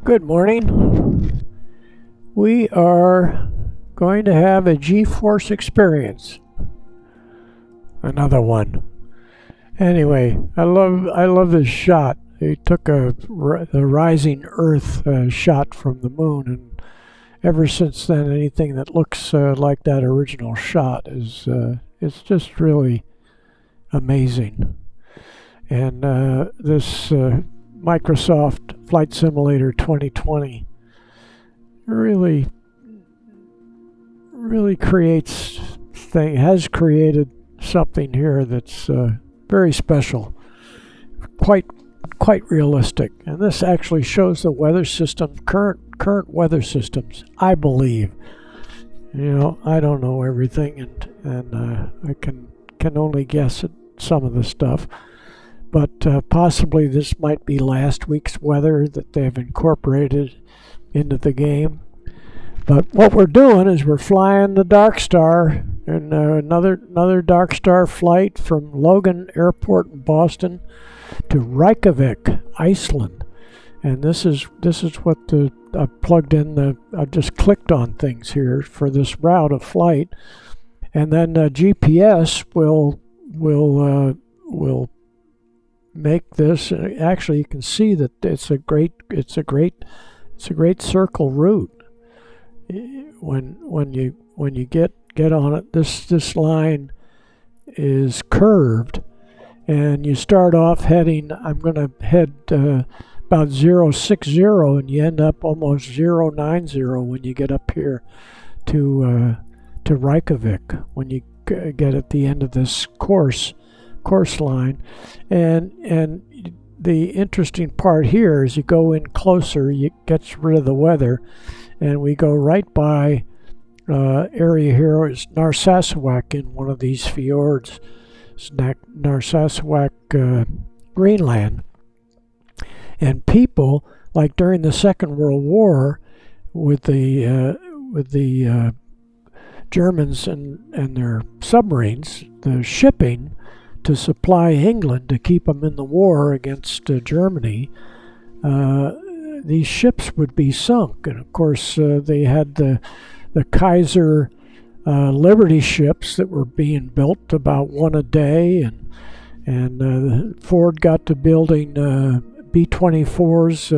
Good morning. We are going to have a G-force experience. Another one. Anyway, I love this shot. They took the rising Earth shot from the moon, and ever since then, anything that looks like that original shot is it's just really amazing. And this Microsoft Flight Simulator 2020 really has created something here that's very special, quite realistic. And this actually shows the weather system, current weather systems, I believe. You know, I don't know everything, and I can only guess at some of the stuff. But possibly this might be last week's weather that they've incorporated into the game. But what we're doing is we're flying the Darkstar, and another Darkstar flight from Logan Airport in Boston to Reykjavik, Iceland. And this is what I plugged in. I just clicked on things here for this route of flight, and then GPS will make this. Actually, you can see that it's a great circle route. When you get on it, this line is curved, and you start off heading. I'm going to head about 060, and you end up almost 090 when you get up here to Reykjavik. When you get at the end of this course line, and the interesting part here is you go in closer, it gets rid of the weather, and we go right by area here is Narsarsuaq in one of these fjords. It's Narsarsuaq, Greenland. And people, like during the Second World War, with the Germans and their submarines, the shipping to supply England to keep them in the war against Germany, these ships would be sunk. And of course, they had the Kaiser Liberty ships that were being built, about one a day, and Ford got to building B-24s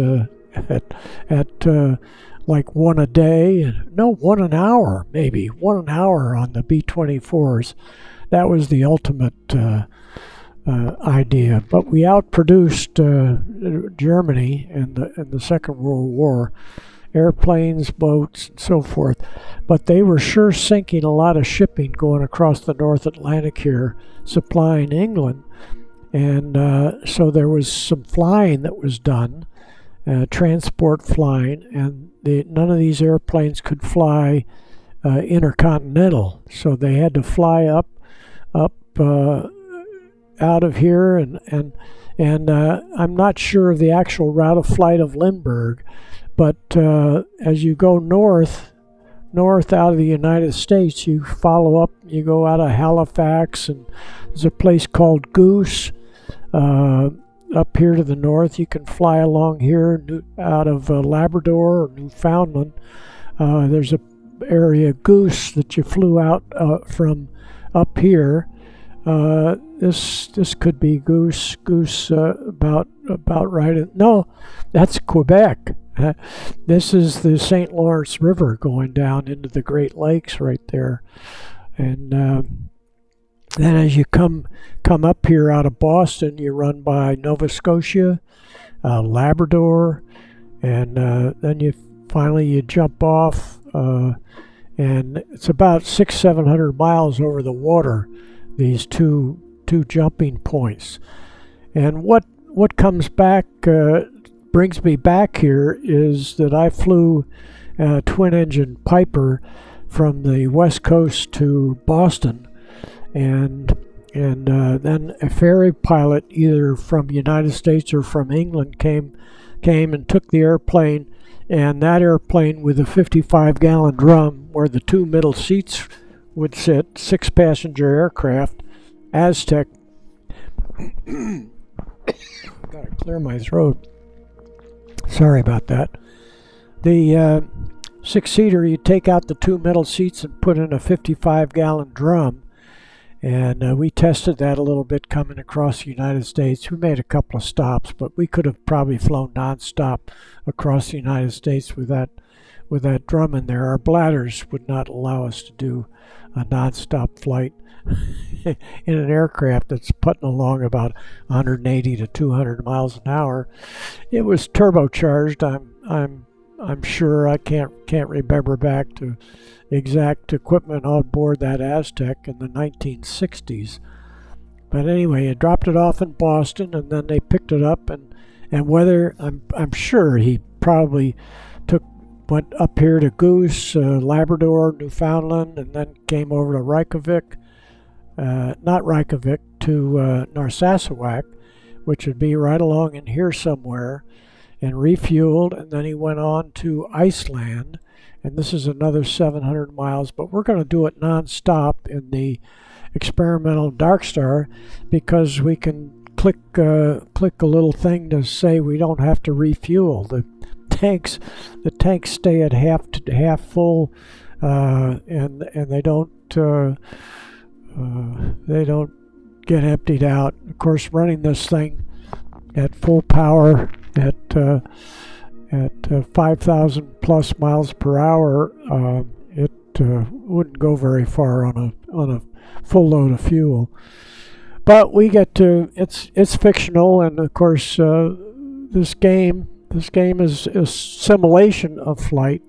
at like one a day. No, 1 an hour, maybe 1 an hour on the B-24s. That was the ultimate idea. But we outproduced Germany in the Second World War, airplanes, boats, and so forth. But they were sure sinking a lot of shipping going across the North Atlantic here, supplying England. And so there was some flying that was done, transport flying, and none of these airplanes could fly intercontinental. So they had to fly up out of here, and I'm not sure of the actual route of flight of Lindbergh, but as you go north out of the United States, you follow up, you go out of Halifax, and there's a place called Goose up here to the north. You can fly along here out of Labrador or Newfoundland. There's a area, Goose, that you flew out from up here. This could be Goose about right. No, that's Quebec. This is the St. Lawrence River going down into the Great Lakes right there. And then as you come up here out of Boston, you run by Nova Scotia, Labrador, and then you finally jump off, and it's about 600-700 miles over the water, these two jumping points. And what comes back, brings me back here, is that I flew a twin-engine Piper from the West Coast to Boston, and then a ferry pilot either from the United States or from England came and took the airplane, and that airplane with a 55-gallon drum where the two middle seats would sit, 6-passenger aircraft, Aztec. Gotta clear my throat. Sorry about that. The six-seater, you take out the two middle seats and put in a 55-gallon drum. And we tested that a little bit coming across the United States. We made a couple of stops, but we could have probably flown nonstop across the United States with that drum in there. Our bladders would not allow us to do a nonstop flight in an aircraft that's putting along about 180 to 200 miles an hour. It was turbocharged. I'm sure. I can't remember back to exact equipment on board that Aztec in the 1960s. But anyway, I dropped it off in Boston, and then they picked it up, and whether I'm sure he probably went up here to Goose, Labrador, Newfoundland, and then came over to Reykjavik, not Reykjavik, to Narsarsuaq, which would be right along in here somewhere, and refueled, and then he went on to Iceland, and this is another 700 miles, but we're going to do it non-stop in the experimental Darkstar because we can click a little thing to say we don't have to refuel. The tanks stay at half full, and they don't get emptied out. Of course, running this thing at full power at 5,000 plus miles per hour, it wouldn't go very far on a full load of fuel. But we get to it's fictional, and of course this game is a simulation of flight.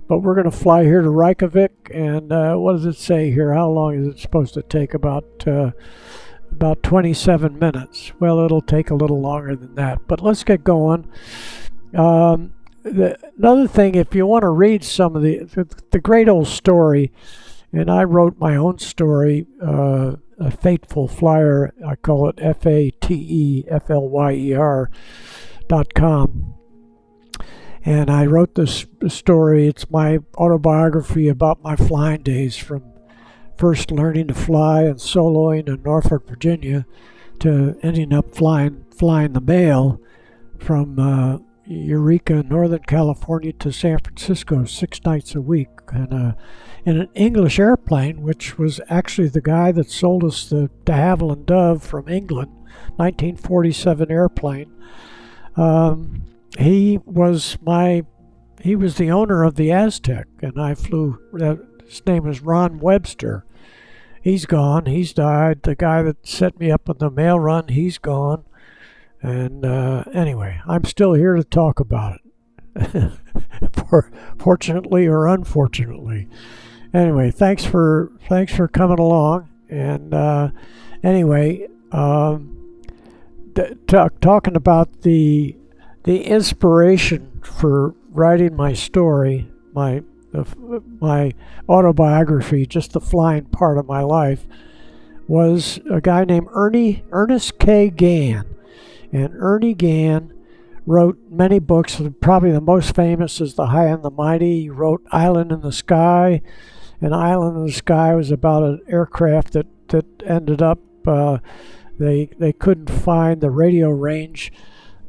But we're going to fly here to Reykjavik, and what does it say here? How long is it supposed to take? About 27 minutes. Well, it'll take a little longer than that, but let's get going. Another thing, if you want to read some of the great old story, and I wrote my own story, A Fateful Flyer, I call it FATEFLYER.com. And I wrote this story. It's my autobiography about my flying days, from first learning to fly and soloing in Norfolk, Virginia, to ending up flying the mail from Eureka, Northern California to San Francisco 6 nights a week, and in an English airplane, which was actually the guy that sold us the de Havilland Dove from England, 1947 airplane. He was the owner of the Aztec, and I flew. His name is Ron Webster. He's gone. He's died. The guy that set me up on the mail run, he's gone. And anyway, I'm still here to talk about it. Fortunately or unfortunately. Anyway, thanks for coming along. And anyway, talking about the inspiration for writing my story, my autobiography, just the flying part of my life, was a guy named Earnest K. Gann. And Ernie Gann wrote many books. Probably the most famous is The High and the Mighty. He wrote Island in the Sky. And Island in the Sky was about an aircraft that ended up, they couldn't find the radio range.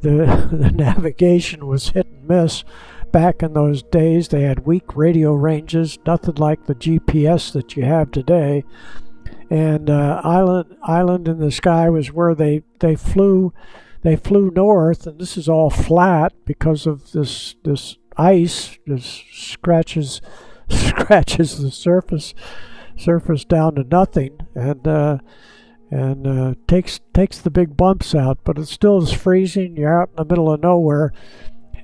The navigation was hit and miss. Back in those days, they had weak radio ranges, nothing like the GPS that you have today. And Island in the Sky was where they flew north, and this is all flat because of this ice. This scratches the surface down to nothing, and takes the big bumps out. But it still is freezing. You're out in the middle of nowhere.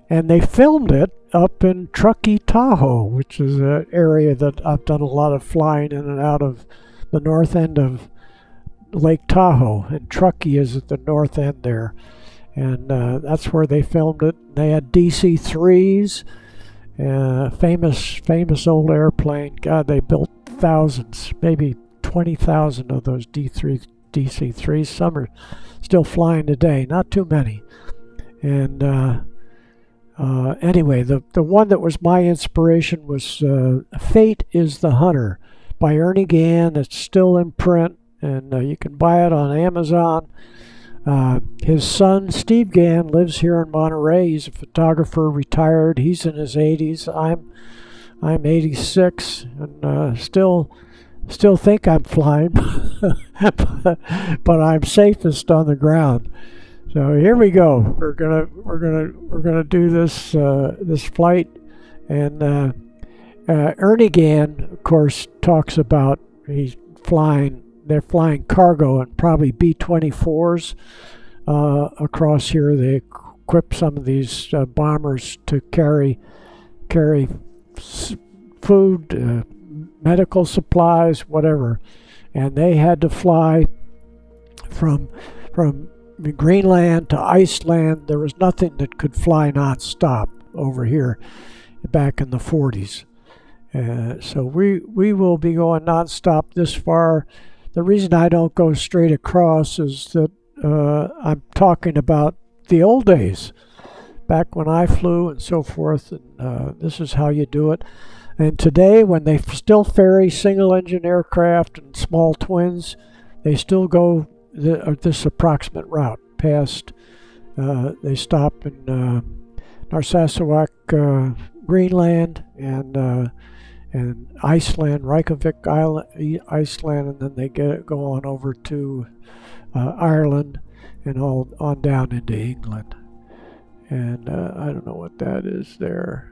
And they filmed it up in Truckee, Tahoe, which is an area that I've done a lot of flying in and out of the north end of Lake Tahoe. And Truckee is at the north end there. And that's where they filmed it. They had DC-3s, famous old airplane. God, they built thousands, maybe 20,000 of those DC-3s. Some are still flying today, not too many. And anyway, the one that was my inspiration was Fate is the Hunter by Ernie Gann. It's still in print, and you can buy it on Amazon. His son, Steve Gann, lives here in Monterey. He's a photographer, retired. He's in his 80s. I'm 86 and still think I'm flying, but I'm safest on the ground. So here we go. We're gonna do this this flight, and Ernie Gann, of course, talks about they're flying cargo and probably B-24s across here. They equip some of these bombers to carry food, medical supplies, whatever. And they had to fly from Greenland to Iceland. There was nothing that could fly non-stop over here back in the 40s. So we will be going non-stop this far. The reason I don't go straight across is that I'm talking about the old days, back when I flew and so forth, and this is how you do it. And today, when they still ferry single-engine aircraft and small twins, they still go this approximate route past. They stop in Narsarsuaq, Greenland, and Iceland, Reykjavik, Iceland, and then they go on over to Ireland and all on down into England. And I don't know what that is there.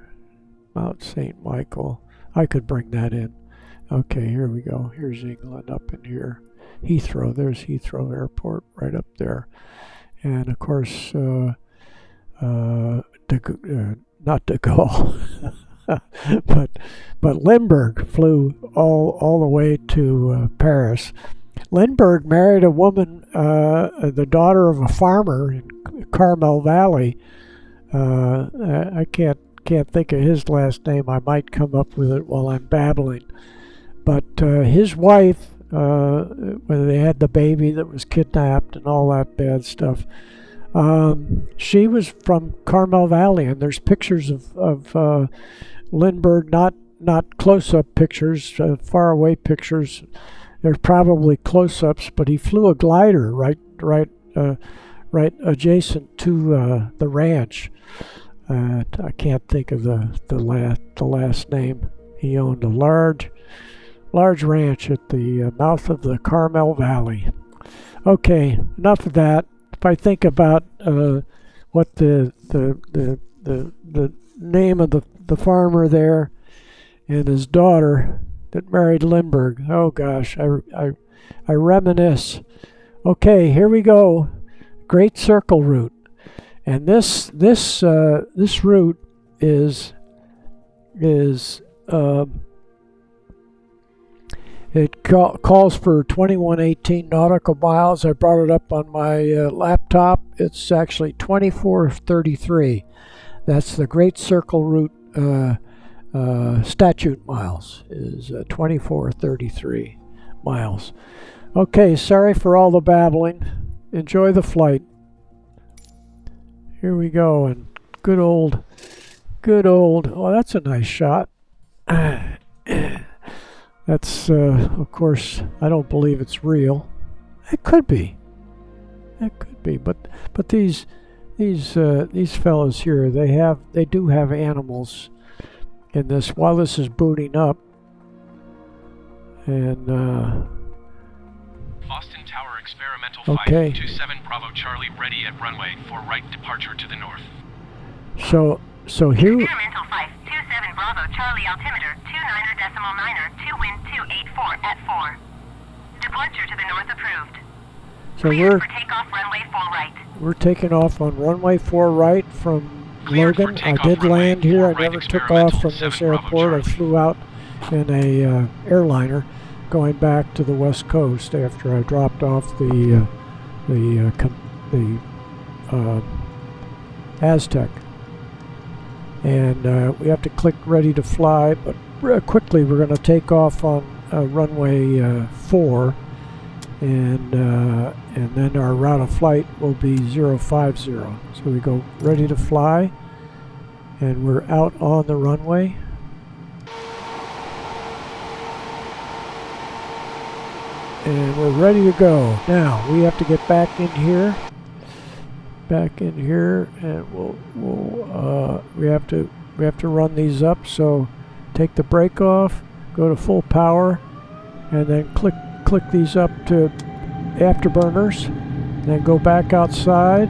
Mount St. Michael. I could bring that in. Okay, here we go. Here's England up in here. Heathrow. There's Heathrow Airport right up there. And of course, not De Gaulle, but Lindbergh flew all the way to Paris. Lindbergh married a woman, the daughter of a farmer in Carmel Valley. I can't think of his last name. I might come up with it while I'm babbling. But his wife, when they had the baby that was kidnapped and all that bad stuff, she was from Carmel Valley, and there's pictures of Lindbergh, not close-up pictures, far away pictures. There's probably close-ups, but he flew a glider right adjacent to the ranch. I can't think of the last name. He owned a large ranch at the mouth of the Carmel Valley. Okay, enough of that. If I think about what the name of the farmer there and his daughter that married Lindbergh, oh gosh, I reminisce. Okay, here we go. Great Circle route. And this route is it calls for 2118 nautical miles. I brought it up on my laptop. It's actually 2433. That's the Great Circle route. Statute miles is 2433 miles. Okay, sorry for all the babbling. Enjoy the flight. Here we go, and good old, oh, that's a nice shot. That's, of course, I don't believe it's real. It could be, but these fellows here, they do have animals in this while this is booting up, and Boston Tower experimental flight 27 Bravo Charlie ready at runway for right departure to the north. So here. Experimental flight 27 Bravo Charlie altimeter 29er.9er 2 wind 284 at 4. Departure to the north approved. So Cleared for takeoff runway 4 right. We're taking off on runway 4 right from Cleared Logan. for I takeoff did runway land here. I 4 right, never took off from experimental this 7 Bravo airport. I Charlie. flew out in a airliner going back to the west coast after I dropped off the Aztec. And we have to click ready to fly, but quickly we're going to take off on runway 4, and then our route of flight will be 050. So we go ready to fly, and we're out on the runway. And we're ready to go. Now we have to get back in here back in here, and we have to run these up. So take the brake off, go to full power, and then click these up to afterburners, then go back outside.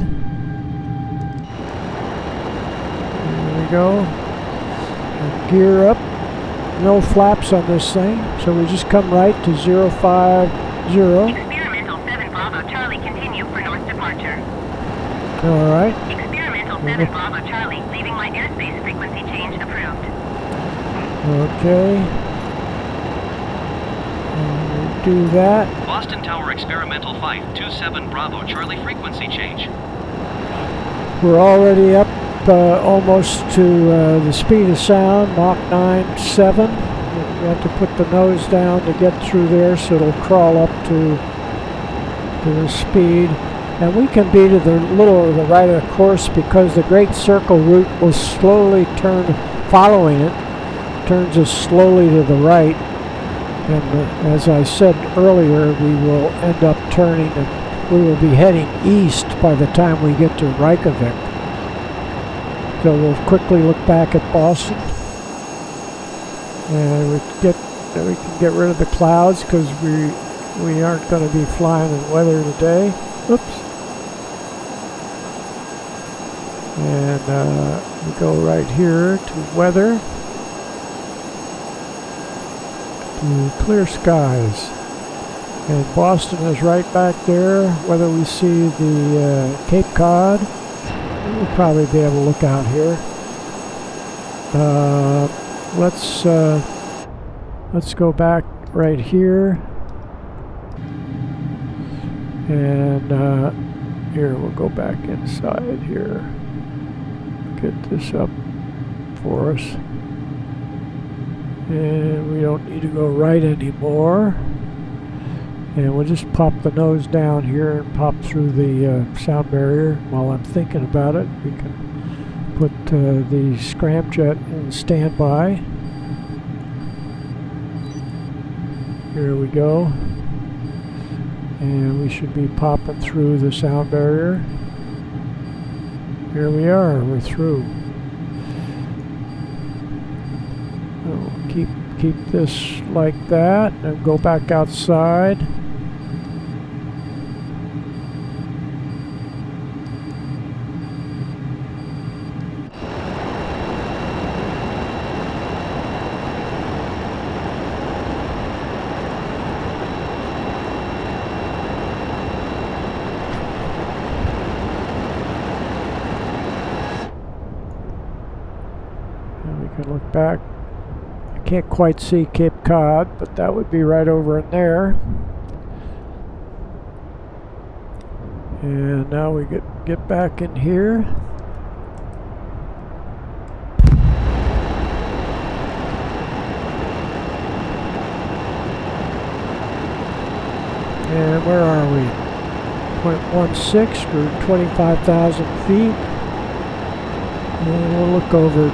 There we go. And gear up. No flaps on this thing, so we just come right to 050. Experimental 7 Bravo Charlie, continue for north departure. All right. Experimental 7 Bravo Charlie, leaving my airspace frequency change approved. Okay. Do that. Boston Tower Experimental Flight 27 Bravo Charlie, frequency change. We're already up almost to the speed of sound, Mach 9.7. We have to put the nose down to get through there, so it'll crawl up to the speed. And we can be to the right of the course because the Great Circle route will slowly turn, following it, turns us slowly to the right. And as I said earlier, we will end up turning and we will be heading east by the time we get to Reykjavik. So we'll quickly look back at Boston. And we can get rid of the clouds because we aren't going to be flying in weather today. Oops. And we go right here to weather. Clear skies, and Boston is right back there. Whether we see the Cape Cod, we'll probably be able to look out here. Let's go back right here, and here we'll go back inside here. Get this up for us. And we don't need to go right anymore. And we'll just pop the nose down here and pop through the sound barrier. While I'm thinking about it, we can put the scramjet in standby. Here we go. And we should be popping through the sound barrier. Here we are, we're through. Keep this like that and go back outside. And we can look back. Can't quite see Cape Cod, but that would be right over in there. And now we get back in here. And where are we? 0.16, we're 25,000 feet. And we'll look over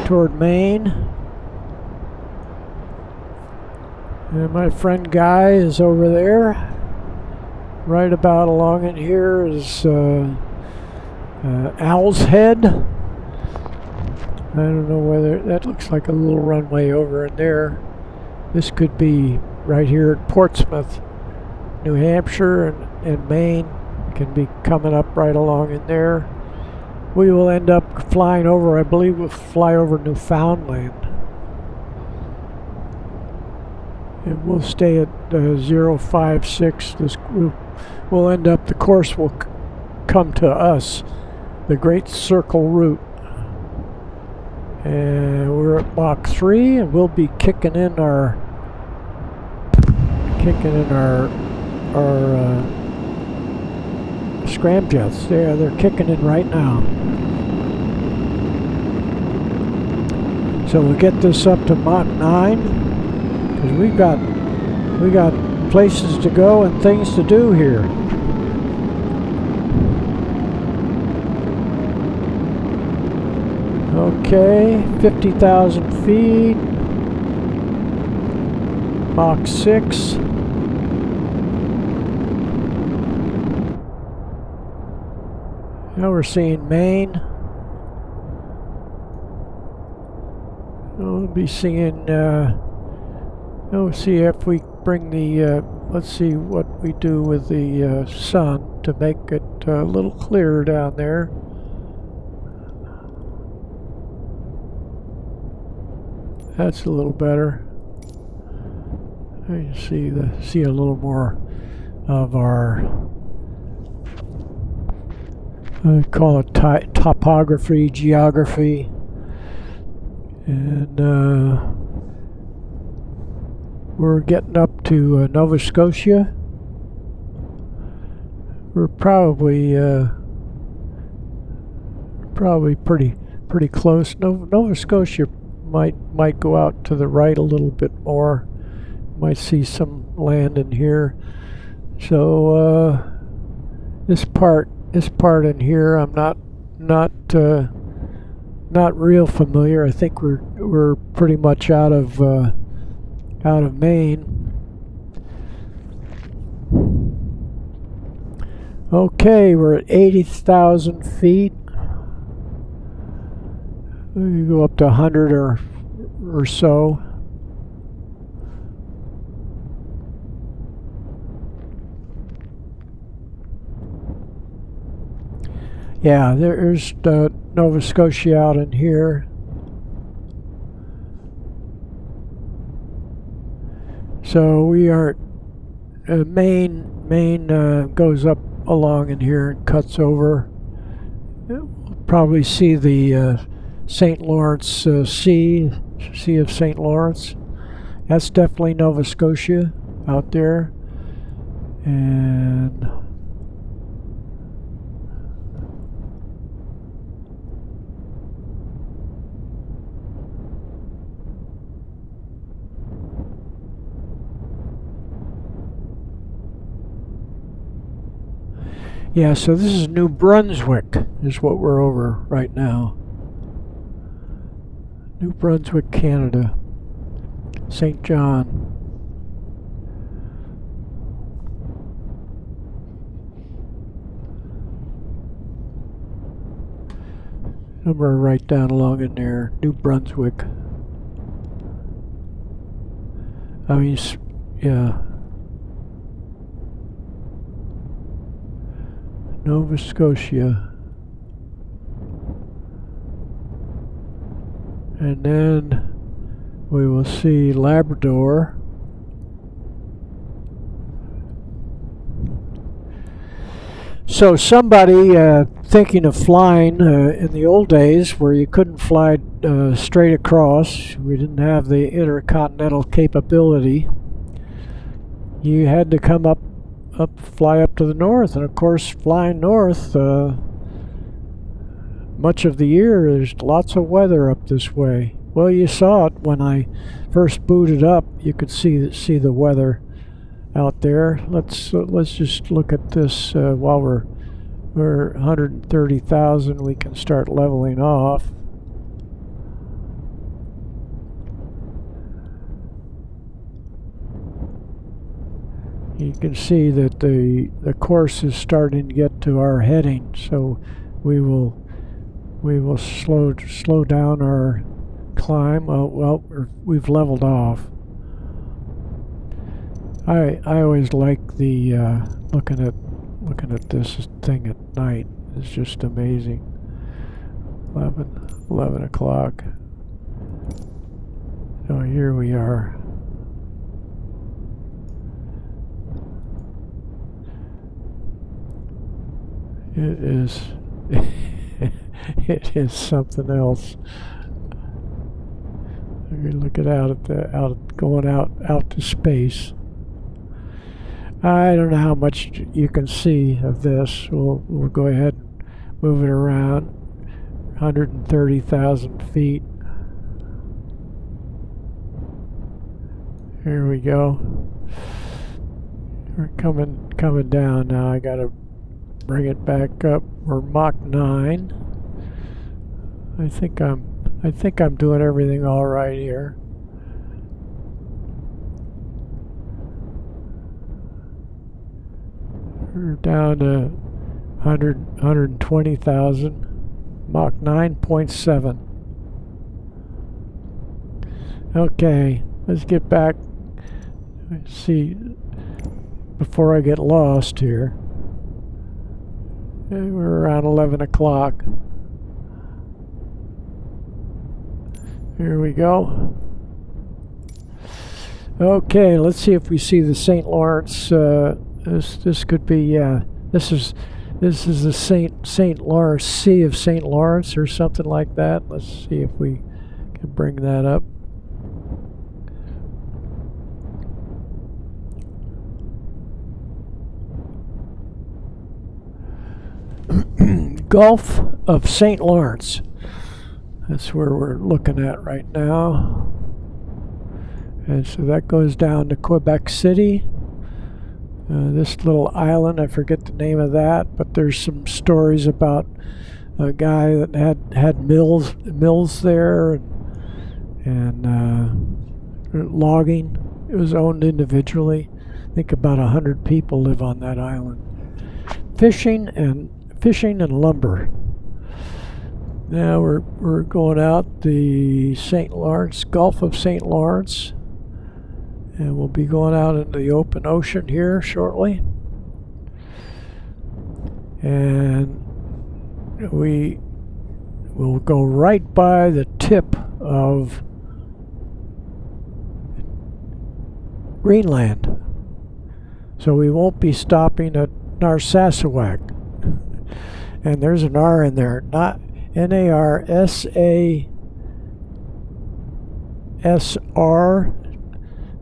toward Maine. And my friend Guy is over there. Right about along in here is Owl's Head. I don't know whether that looks like a little runway over in there. This could be right here at Portsmouth, New Hampshire, and Maine can be coming up right along in there. We will end up flying over, I believe we'll fly over Newfoundland. And we'll stay at 056. This will end up, the course will come to us, the Great Circle route. And we're at Mach 3, and we'll be kicking in our scramjets. They're kicking in right now. So we'll get this up to Mach 9. Because we got places to go and things to do here. Okay, 50,000 feet. Mach 6. Now we're seeing Maine. We'll be seeing, we'll see if we bring the, let's see what we do with the sun to make it a little clearer down there. That's a little better. You see a little more of our, I call it topography, geography, and we're getting up to Nova Scotia. We're probably pretty close. Nova Scotia might go out to the right a little bit more. Might see some land in here. So this part in here, I'm not real familiar. I think we're pretty much out of Maine. Okay, we're at 80,000 feet. We go up to 100 or so. Yeah, there's Nova Scotia out in here. So we are Maine goes up along in here and cuts over. We'll probably see the St. Lawrence Sea of St. Lawrence. That's definitely Nova Scotia out there. And yeah, so this is New Brunswick is what we're over right now. New Brunswick, Canada. St. John. Number right down along in there. New Brunswick. I mean, yeah. Nova Scotia. And then we will see Labrador. So somebody thinking of flying in the old days where you couldn't fly straight across, we didn't have the intercontinental capability, you had to come fly up to the north. And of course, flying north, much of the year there's lots of weather up this way. Well, you saw it when I first booted up. You could see the weather out there. Let's just look at this while we're 130,000. We can start leveling off. You can see that the course is starting to get to our heading, so we will slow down our climb. Well, we've leveled off. I always like the looking at this thing at night. It's just amazing. 11 o'clock. So here we are. It is it is something else. Look at going out to space. I don't know how much you can see of this. We'll go ahead and move it around. 130,000 feet. Here we go. We're coming down now. I gotta bring it back up. We're Mach 9. I think I'm doing everything all right here. We're down to 120,000. Mach 9.7. Okay, let's get back. Let's see, before I get lost here. We're around 11 o'clock. Here we go. Okay, let's see if we see the St. Lawrence. This could be, yeah. This is the St. Lawrence, Sea of St. Lawrence or something like that. Let's see if we can bring that up. Gulf of St. Lawrence. That's where we're looking at right now. And so that goes down to Quebec City. This little island, I forget the name of that, but there's some stories about a guy that had mills there and logging. It was owned individually. I think about 100 people live on that island. Fishing and lumber. Now we're going out the St. Lawrence, Gulf of St. Lawrence. And we'll be going out into the open ocean here shortly. And we will go right by the tip of Greenland. So we won't be stopping at Narsarsuaq. And there's an R in there, not Narsar.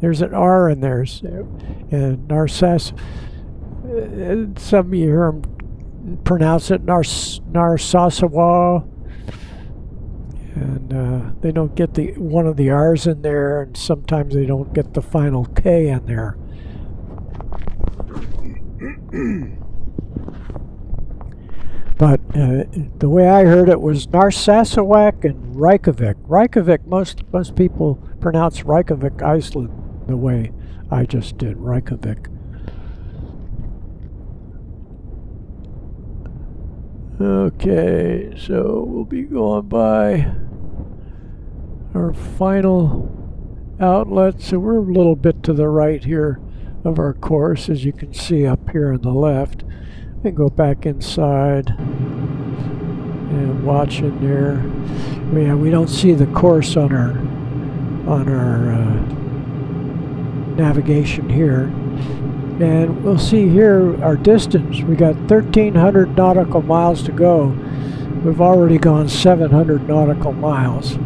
There's an R in there, and Narsas. Some of you hear them pronounce it Narsarsuaq, and they don't get one of the R's in there, and sometimes they don't get the final K in there. But the way I heard it was Narsarsuaq and Reykjavik. Reykjavik, most people pronounce Reykjavik, Iceland, the way I just did, Reykjavik. Okay, so we'll be going by our final outlet. So we're a little bit to the right here of our course, as you can see up here on the left. And go back inside and watch in there. Yeah, we don't see the course on our navigation here. And we'll see here our distance. We got 1,300 nautical miles to go. We've already gone 700 nautical miles.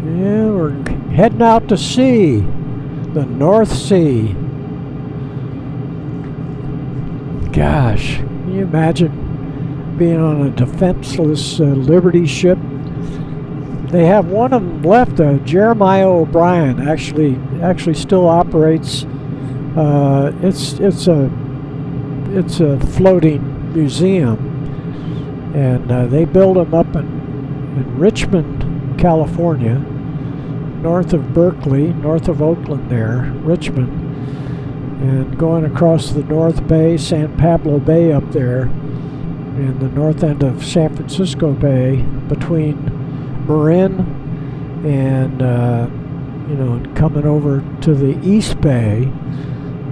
Yeah, we're heading out to sea, the North Sea. Gosh, can you imagine being on a defenseless Liberty ship? They have one of them left, Jeremiah O'Brien, actually still operates. It's a floating museum, and they build them up in Richmond, California. North of Berkeley, north of Oakland there, Richmond, and going across the North Bay, San Pablo Bay up there, and the north end of San Francisco Bay, between Marin and, coming over to the East Bay.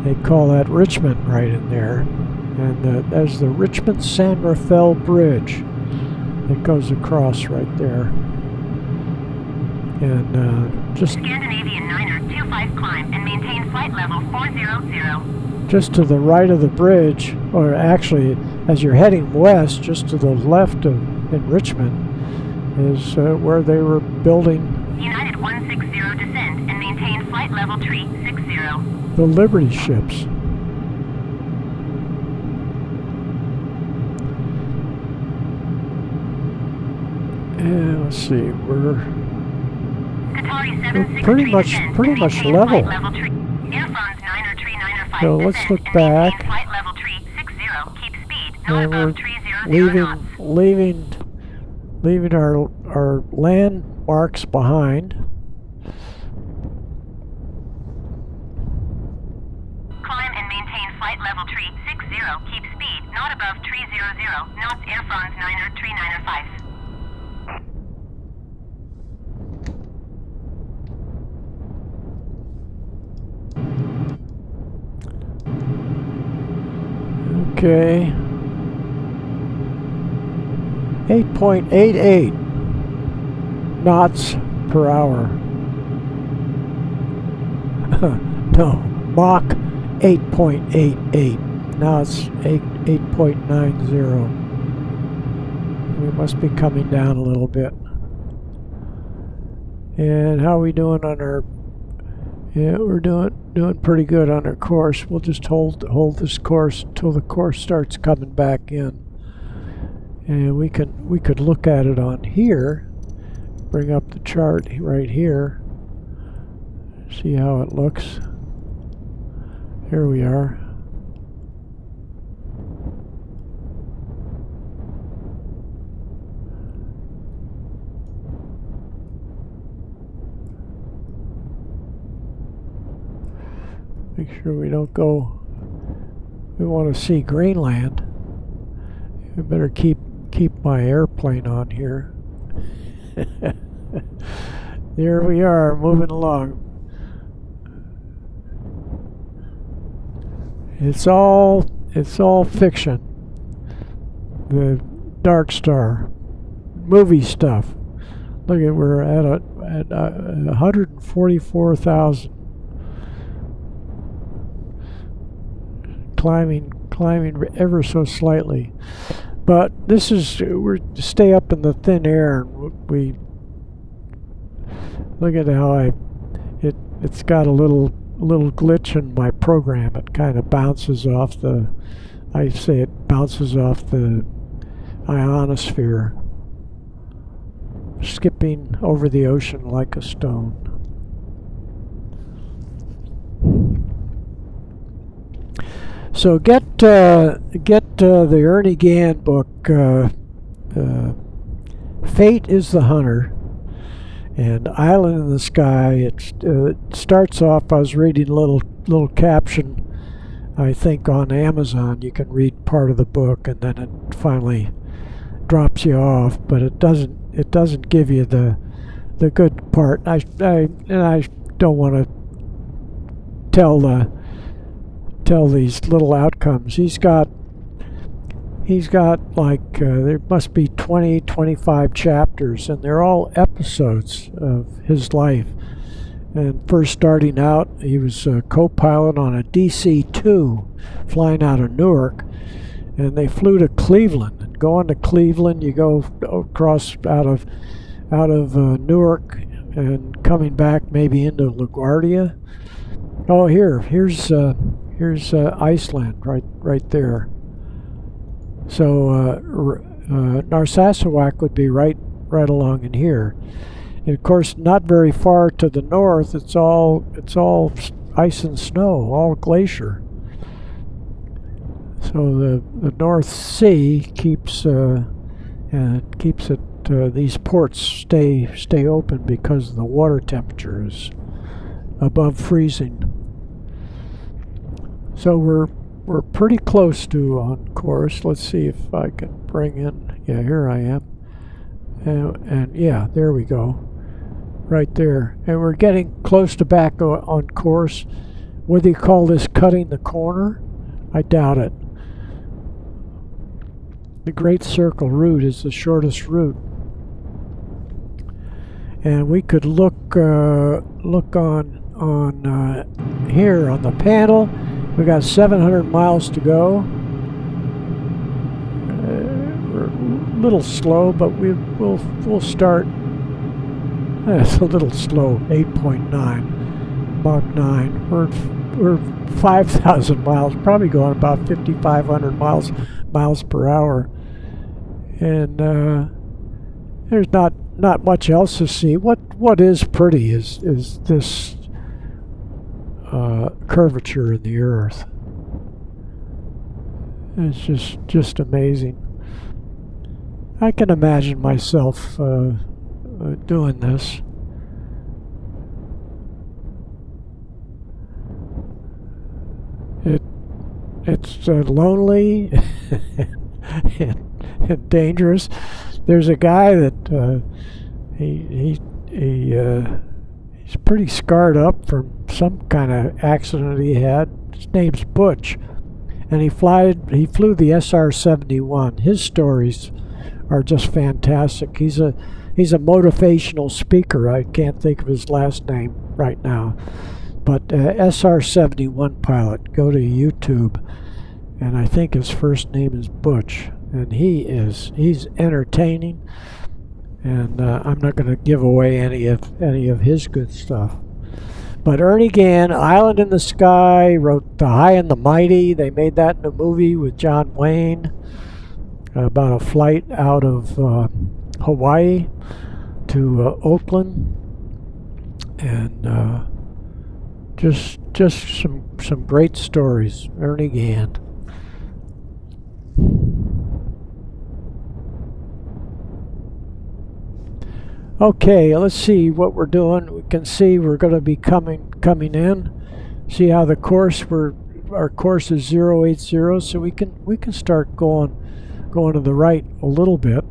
They call that Richmond right in there. And there's the Richmond-San Rafael Bridge that goes across right there. And just Scandinavian 9er 25 climb and maintain flight level 400. Just to the right of the bridge, or actually as you're heading west, just to the left in Richmond, is where they were building United 160 descend and maintain flight level 360. The Liberty ships. And let's see, we're pretty much level. So let's look back. And we're leaving our our landmarks behind. Climb and maintain flight level tree 60. Keep speed not above tree 00. Knots Air France 9er 3905. Okay. 8.88 knots per hour. No, Mach 8.88. Now it's 8.90. We must be coming down a little bit. And how are we doing on our... Yeah, we're doing pretty good on our course. We'll just hold this course until the course starts coming back in. And we could look at it on here. Bring up the chart right here. See how it looks. Here we are. Make sure we don't go. We want to see Greenland. We better keep my airplane on here. There we are, moving along. It's all fiction. The Darkstar movie stuff. Look at, we're at 144,000. Climbing ever so slightly, but this is, we're stay up in the thin air, and we look at how it's got a little glitch in my program. It kind of bounces off the, I say it bounces off the ionosphere, skipping over the ocean like a stone. So get the Ernie Gann book, Fate is the Hunter, and Island in the Sky. It starts off, I was reading a little caption, I think on Amazon. You can read part of the book, and then it finally drops you off, but it doesn't give you the good part. I don't want to tell these little outcomes. He's got like there must be 25 chapters, and they're all episodes of his life. And first starting out, he was a co-pilot on a DC-2 flying out of Newark, and they flew to Cleveland. And going to Cleveland, you go across out of Newark and coming back maybe into LaGuardia. Oh, here's Iceland right there. So Narsarsuaq would be right along in here. And of course, not very far to the north. It's all ice and snow, all glacier. So the North Sea keeps these ports stay open because the water temperature is above freezing. So we're pretty close to on course. Let's see if I can bring in. Yeah, here I am. And yeah, there we go. Right there. And we're getting close to back on course. Whether you call this cutting the corner, I doubt it. The Great Circle route is the shortest route. And we could look on here on the panel. We got 700 miles to go. We're a little slow, but we'll start. It's a little slow. 8.9, Mach 9. We're 5,000 miles, probably going about 5,500 miles per hour, and there's not much else to see. What is pretty is this curvature in the earth. It's just amazing. I can imagine myself doing this. It's lonely and dangerous. There's a guy that he's pretty scarred up from some kind of accident he had. His name's Butch, and he flew the SR-71. His stories are just fantastic. He's a motivational speaker. I can't think of his last name right now. But SR-71 pilot, go to YouTube, and I think his first name is Butch, and he's entertaining, and I'm not going to give away any of his good stuff. But Ernie Gann, Island in the Sky, wrote The High and the Mighty. They made that in a movie with John Wayne about a flight out of Hawaii to Oakland, and just some great stories. Ernie Gann. Okay, let's see what we're doing. We can see we're going to be coming in. See how the course our course is 080, so we can start going to the right a little bit,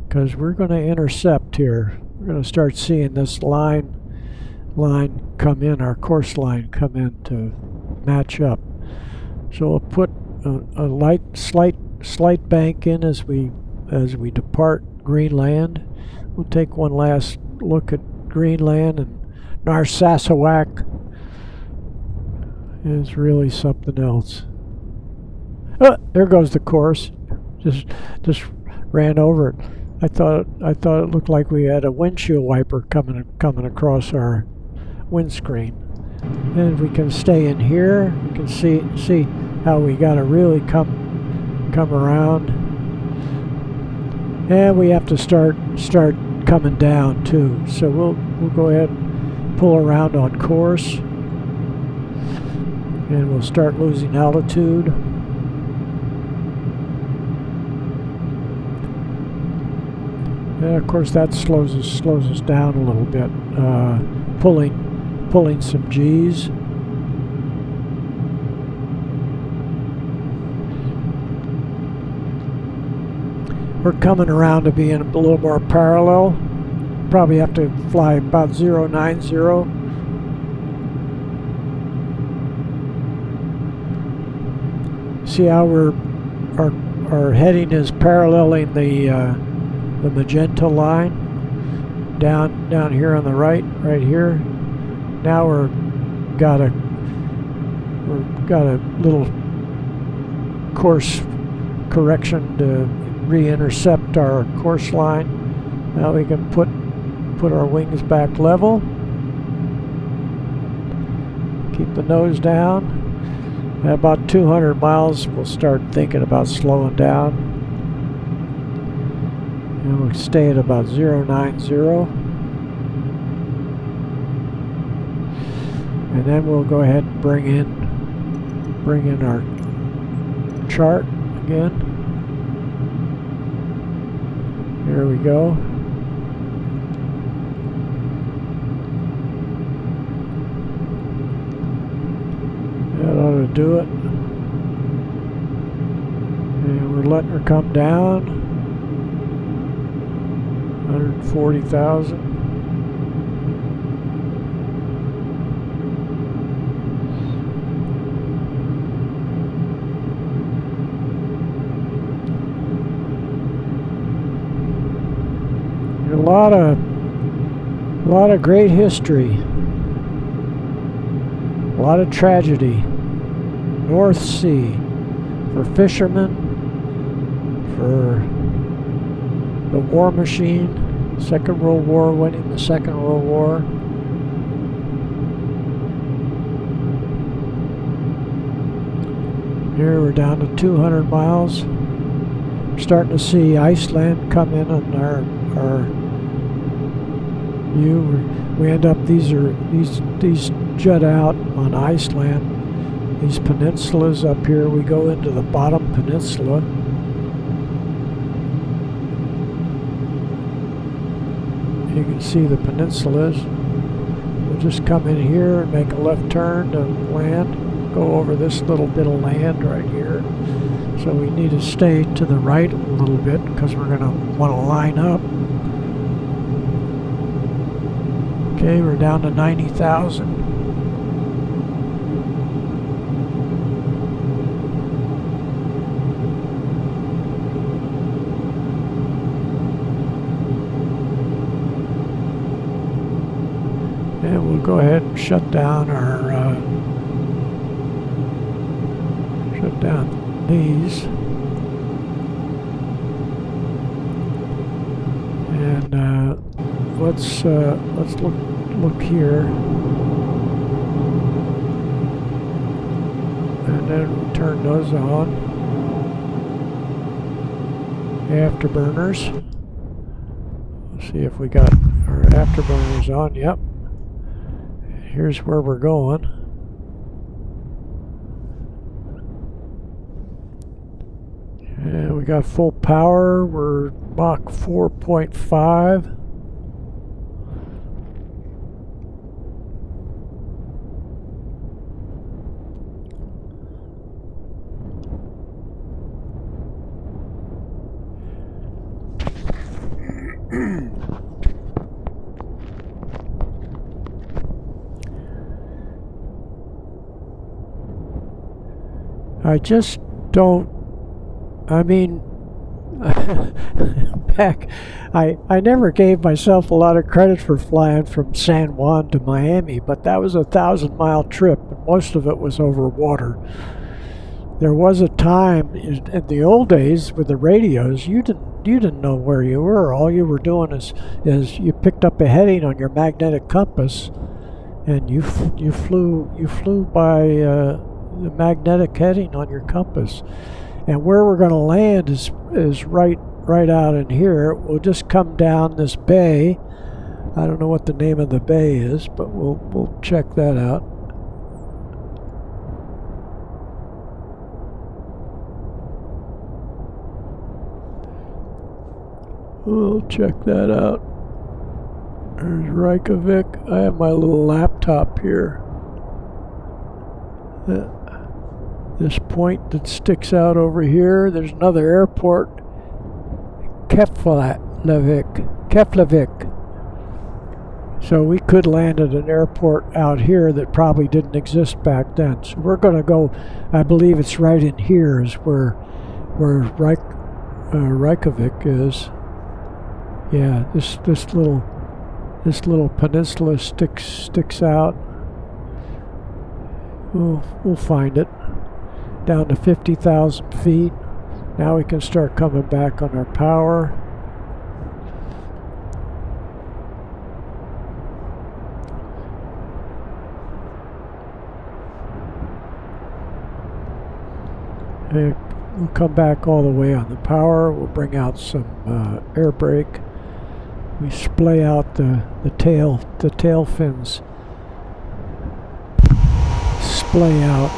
because we're going to intercept here. We're going to start seeing this line come in, our course line come in to match up. So we'll put a slight bank in as we depart Greenland. We'll take one last look at Greenland, and Narsarsuaq is really something else. Oh, there goes the course. Just ran over it. I thought it looked like we had a windshield wiper coming across our windscreen. And we can stay in here. We can see how we got to really come around. And we have to start coming down too. So we'll go ahead and pull around on course, and we'll start losing altitude. And of course that slows us down a little bit, pulling some G's. We're coming around to being a little more parallel. Probably have to fly about 090. See how our heading is paralleling the magenta line down here on the right here. Now we've got a little course correction to re-intercept our course line. Now we can put our wings back level. Keep the nose down. At about 200 miles, we'll start thinking about slowing down. And we'll stay at about 090. And then we'll go ahead and bring in our chart again. Here we go. That ought to do it. And we're letting her come down. 140,000. A lot of great history, a lot of tragedy. North Sea, for fishermen, for the war machine, Second World War, winning the Second World War. Here we're down to 200 miles. We're starting to see Iceland come in on our view. We end up, these jut out on Iceland. These peninsulas up here, we go into the bottom peninsula. you can see the peninsulas. We'll just come in here and make a left turn to land, go over this little bit of land right here. So we need to stay to the right a little bit because we're going to want to line up. Okay, we're down to 90,000. And we'll go ahead and shut down our these, and let's look here, and then we'll turn those on. Afterburners. Let's see if we got our afterburners on. Yep. Here's where we're going. And we got full power. We're Mach 4.5. I just don't, I mean, I never gave myself a lot of credit for flying from San Juan to Miami, but that was a 1,000-mile trip, and most of it was over water. There was a time in the old days with the radios, you didn't know where you were. All you were doing is you picked up a heading on your magnetic compass, and you flew by the magnetic heading on your compass. And where we're going to land is right out in here. We'll just come down this bay. I don't know what the name of the bay is, but we'll check that out. We'll check that out. There's Reykjavik. I have my little laptop here. This point that sticks out over here. There's another airport. Keflavik. So we could land at an airport out here that probably didn't exist back then. So we're going to go, I believe it's right in here is where Reykjavik is. Yeah, this little peninsula sticks out. We'll find it. Down to 50,000 feet. Now we can start coming back on our power. And we'll come back all the way on the power. We'll bring out some air brake. We splay out the tail fins. Splay out.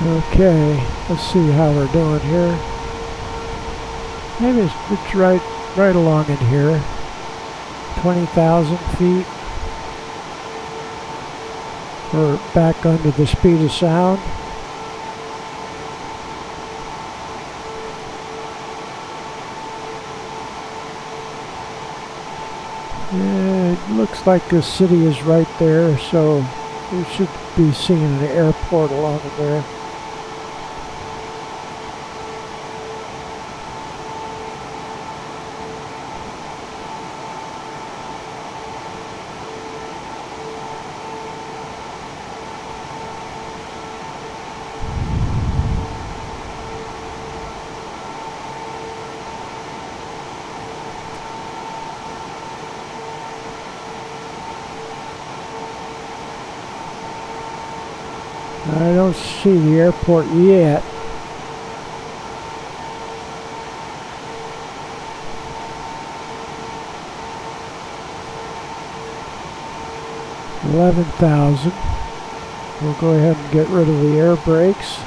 Okay, let's see how we're doing here. Maybe it's right along in here. 20,000 feet. We're back under the speed of sound. Yeah, it looks like the city is right there, so we should be seeing an airport along there. I don't see the airport yet. 11,000. We'll go ahead and get rid of the air brakes.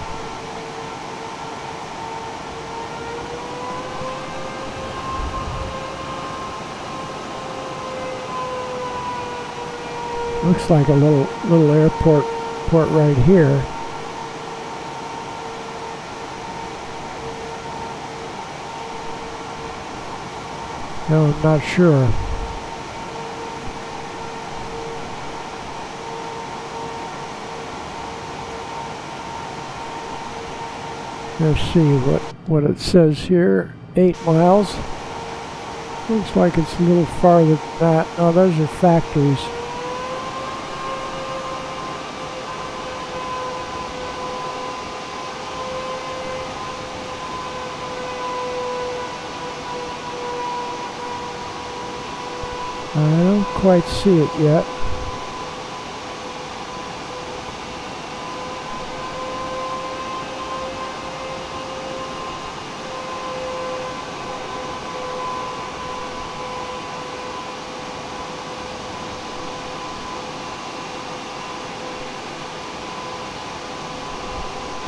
Looks like a little airport right here. No, I'm not sure. Let's see what it says here. 8 miles. Looks like it's a little farther than that. No, those are factories. I don't quite see it yet.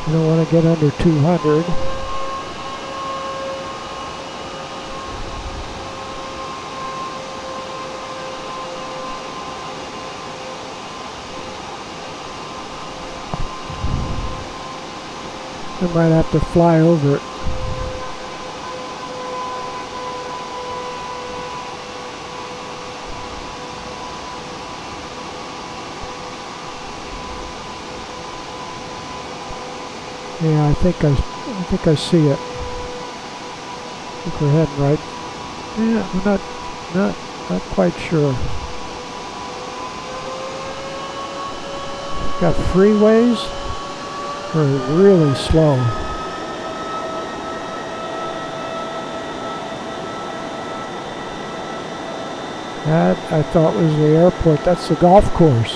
You don't want to get under 200. I might have to fly over it. Yeah, I think I see it. I think we're heading right. Yeah, we're not quite sure. Got freeways. We're really slow. That I thought was the airport. That's the golf course.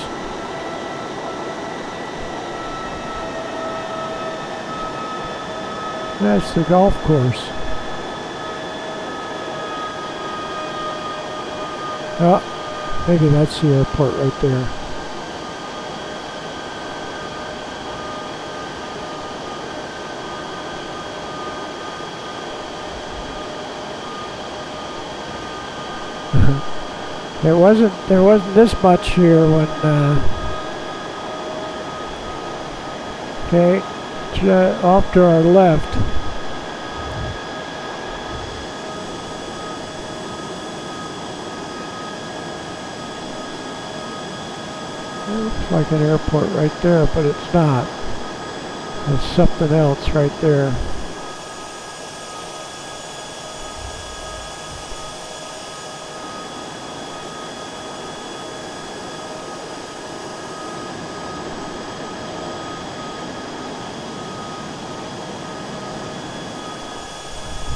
That's the golf course. Oh, maybe that's the airport right there. There wasn't this much here when okay, off to our left. It looks like an airport right there, but it's not. It's something else right there.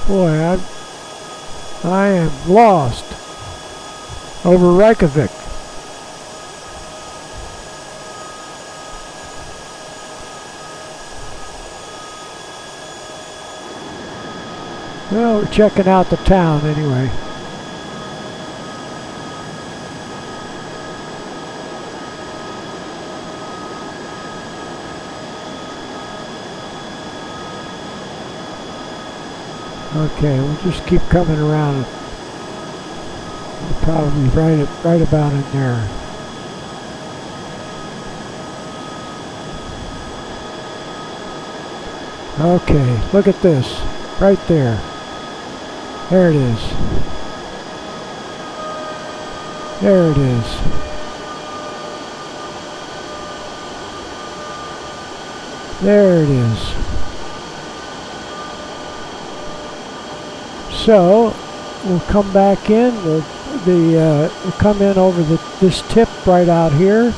Boy, I am lost over Reykjavik. Well, we're checking out the town anyway. Okay, we'll just keep coming around. We're probably right about in there. Okay, look at this. Right there. There it is. There it is. There it is. So we'll come back in. We'll come in over this tip right out here,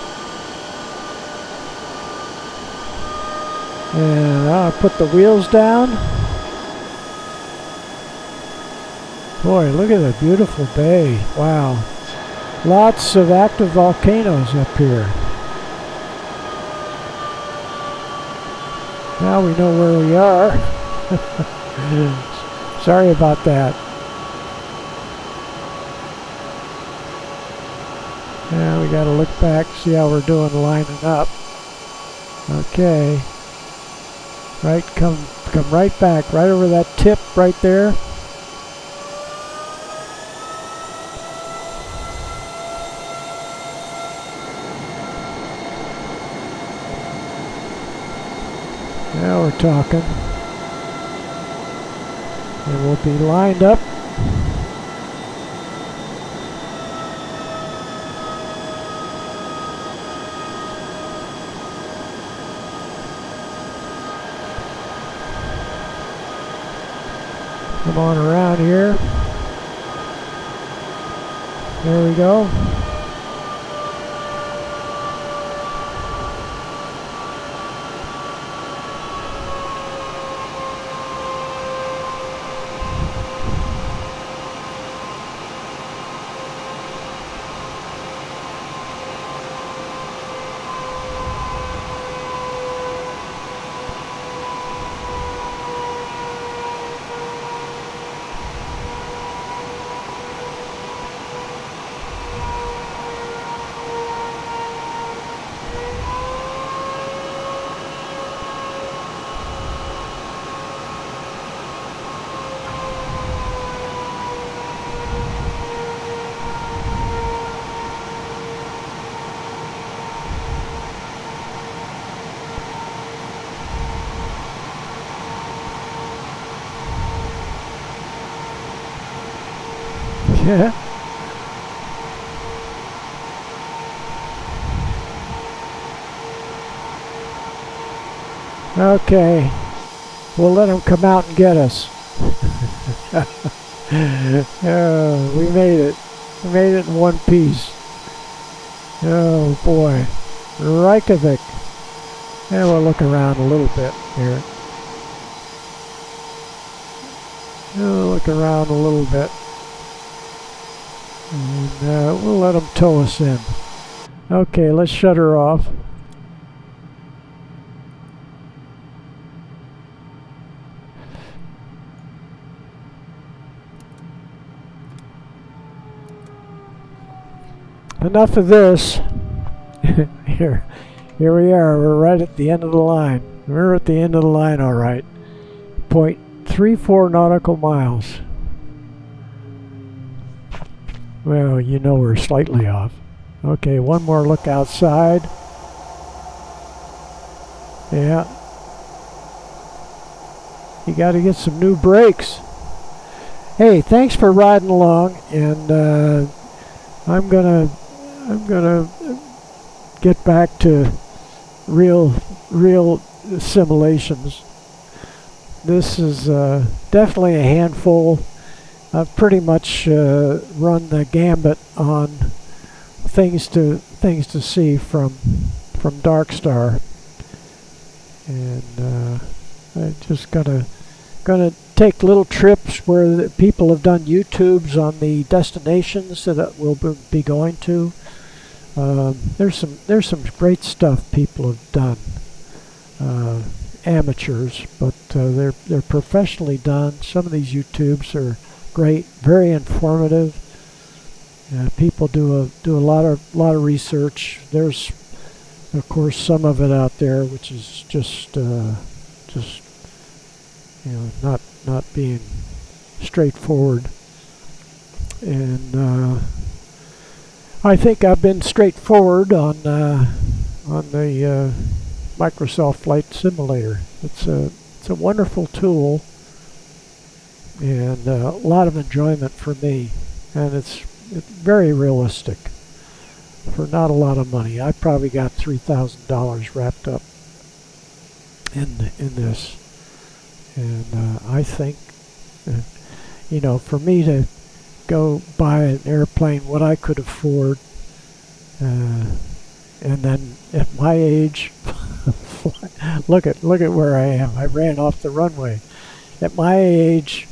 and I'll put the wheels down. Boy, look at that beautiful bay! Wow, lots of active volcanoes up here. Now we know where we are. Sorry about that. Now we got to look back, see how we're doing lining up. Okay. Right, come right back, right over that tip right there. Now we're talking. And we'll be lined up. Come on around here. There we go. Yeah. Okay. We'll let them come out and get us. Oh, we made it. We made it in one piece. Oh boy. Reykjavik. And we'll look around a little bit here. We'll look around a little bit. And we'll let them tow us in. Okay, let's shut her off. Enough of this. Here we are. We're right at the end of the line. We're at the end of the line, all right. 0.34 nautical miles. Well, you know we're slightly off. Okay, one more look outside. Yeah. You got to get some new brakes. Hey, thanks for riding along, and I'm gonna get back to real simulations. This is definitely a handful. I've pretty much run the gambit on things to see from Darkstar, and I just gonna take little trips where the people have done YouTubes on the destinations that we'll be going to. There's some great stuff people have done. Amateurs, but they're professionally done. Some of these YouTubes are great, very informative. People do a lot of research. There's, of course, some of it out there which is just not being straightforward. And I think I've been straightforward on the Microsoft Flight Simulator. It's a wonderful tool, and a lot of enjoyment for me, and it's very realistic for not a lot of money. I probably got $3,000 wrapped up in this, and I think for me to go buy an airplane what I could afford, and then at my age look at where I am. I ran off the runway. At my age,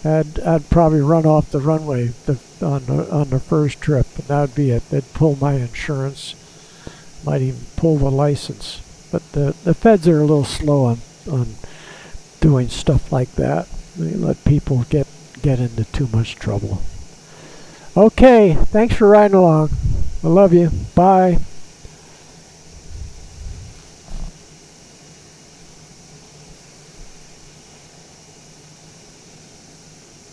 I'd probably run off the runway on the first trip, and that would be it. They'd pull my insurance, might even pull the license. But the feds are a little slow on doing stuff like that. They let people get into too much trouble. Okay, thanks for riding along. I love you. Bye.